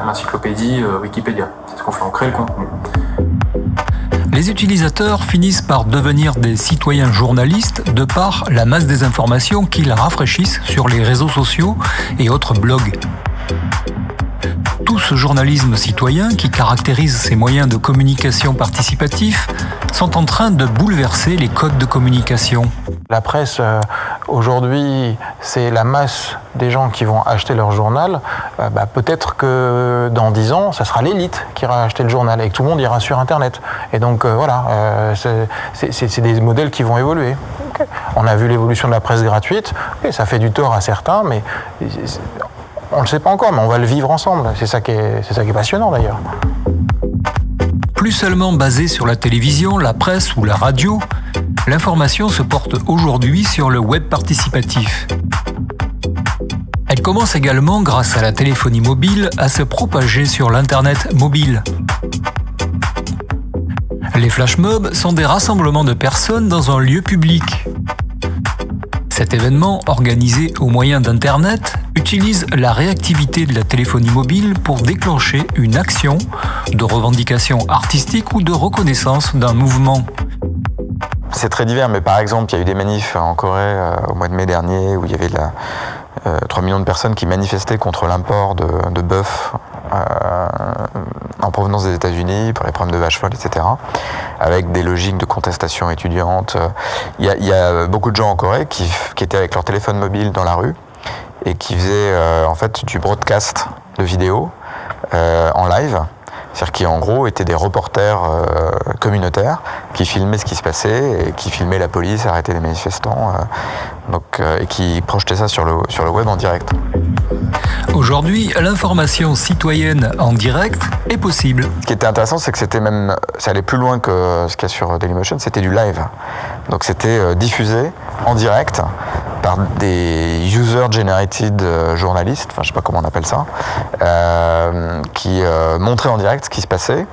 l'encyclopédie Wikipédia. C'est ce qu'on fait, on crée le contenu. Les utilisateurs finissent par devenir des citoyens journalistes de par la masse des informations qu'ils rafraîchissent sur les réseaux sociaux et autres blogs. Tout ce journalisme citoyen qui caractérise ces moyens de communication participatifs sont en train de bouleverser les codes de communication. La presse, aujourd'hui, c'est la masse des gens qui vont acheter leur journal. Peut-être que dans 10 ans, ça sera l'élite qui ira acheter le journal et que tout le monde ira sur Internet. Et donc c'est des modèles qui vont évoluer. Okay. On a vu l'évolution de la presse gratuite. Okay, ça fait du tort à certains, mais on ne le sait pas encore, mais on va le vivre ensemble. C'est ça qui est passionnant d'ailleurs. Plus seulement basée sur la télévision, la presse ou la radio, l'information se porte aujourd'hui sur le web participatif. Elle commence également, grâce à la téléphonie mobile, à se propager sur l'Internet mobile. Les flashmobs sont des rassemblements de personnes dans un lieu public. Cet événement, organisé au moyen d'Internet, utilise la réactivité de la téléphonie mobile pour déclencher une action de revendication artistique ou de reconnaissance d'un mouvement. C'est très divers, mais par exemple, il y a eu des manifs en Corée au mois de mai dernier où il y avait 3 millions de personnes qui manifestaient contre l'import de bœuf en provenance des États-Unis pour les problèmes de vaches folles, etc. Avec des logiques de contestation étudiante. Il y a beaucoup de gens en Corée qui étaient avec leur téléphone mobile dans la rue et qui faisaient en fait du broadcast de vidéos en live. C'est-à-dire qui en gros étaient des reporters communautaires qui filmaient ce qui se passait et qui filmaient la police arrêter les manifestants et qui projetaient ça sur le web en direct. Aujourd'hui, l'information citoyenne en direct est possible. Ce qui était intéressant, c'est que ça allait plus loin que ce qu'il y a sur Dailymotion, c'était du live. Donc c'était diffusé en direct par des user-generated journalistes, enfin je sais pas comment on appelle ça, qui montraient en direct ce qui se passait,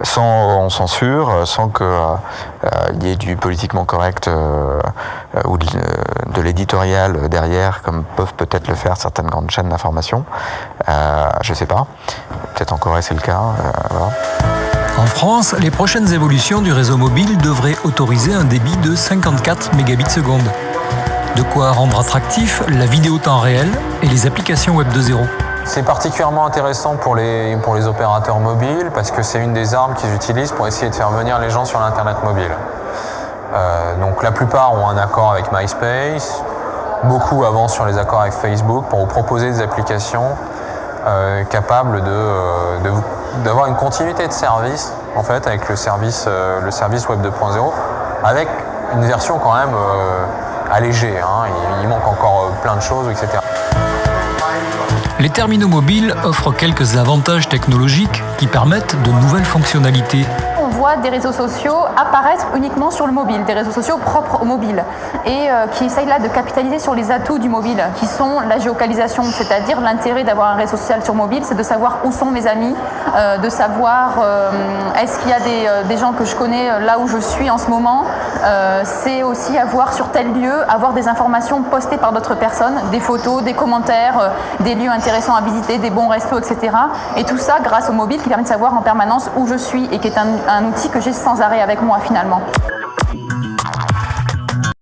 sans censure, sans qu'il y ait du politiquement correct ou de l'éditorial derrière, comme peuvent peut-être le faire certaines grandes chaînes d'information. Je sais pas, peut-être en Corée c'est le cas. Voilà. En France, les prochaines évolutions du réseau mobile devraient autoriser un débit de 54 mégabits seconde. De quoi rendre attractif la vidéo temps réel et les applications Web 2.0. C'est particulièrement intéressant pour les opérateurs mobiles parce que c'est une des armes qu'ils utilisent pour essayer de faire venir les gens sur l'Internet mobile. Donc la plupart ont un accord avec MySpace, beaucoup avancent sur les accords avec Facebook pour vous proposer des applications capables d'avoir une continuité de service en fait avec le service Web 2.0 avec une version quand même allégée. Il manque encore plein de choses, etc. Les terminaux mobiles offrent quelques avantages technologiques qui permettent de nouvelles fonctionnalités. On voit des réseaux sociaux apparaître uniquement sur le mobile, des réseaux sociaux propres au mobile et qui essayent là de capitaliser sur les atouts du mobile qui sont la géolocalisation, c'est-à-dire l'intérêt d'avoir un réseau social sur mobile, c'est de savoir où sont mes amis, de savoir est-ce qu'il y a des gens que je connais là où je suis en ce moment, c'est aussi avoir sur tel lieu, avoir des informations postées par d'autres personnes, des photos, des commentaires, des lieux intéressants à visiter, des bons restos, etc. Et tout ça grâce au mobile qui permet de savoir en permanence où je suis et qui est un outil que j'ai sans arrêt avec moi finalement.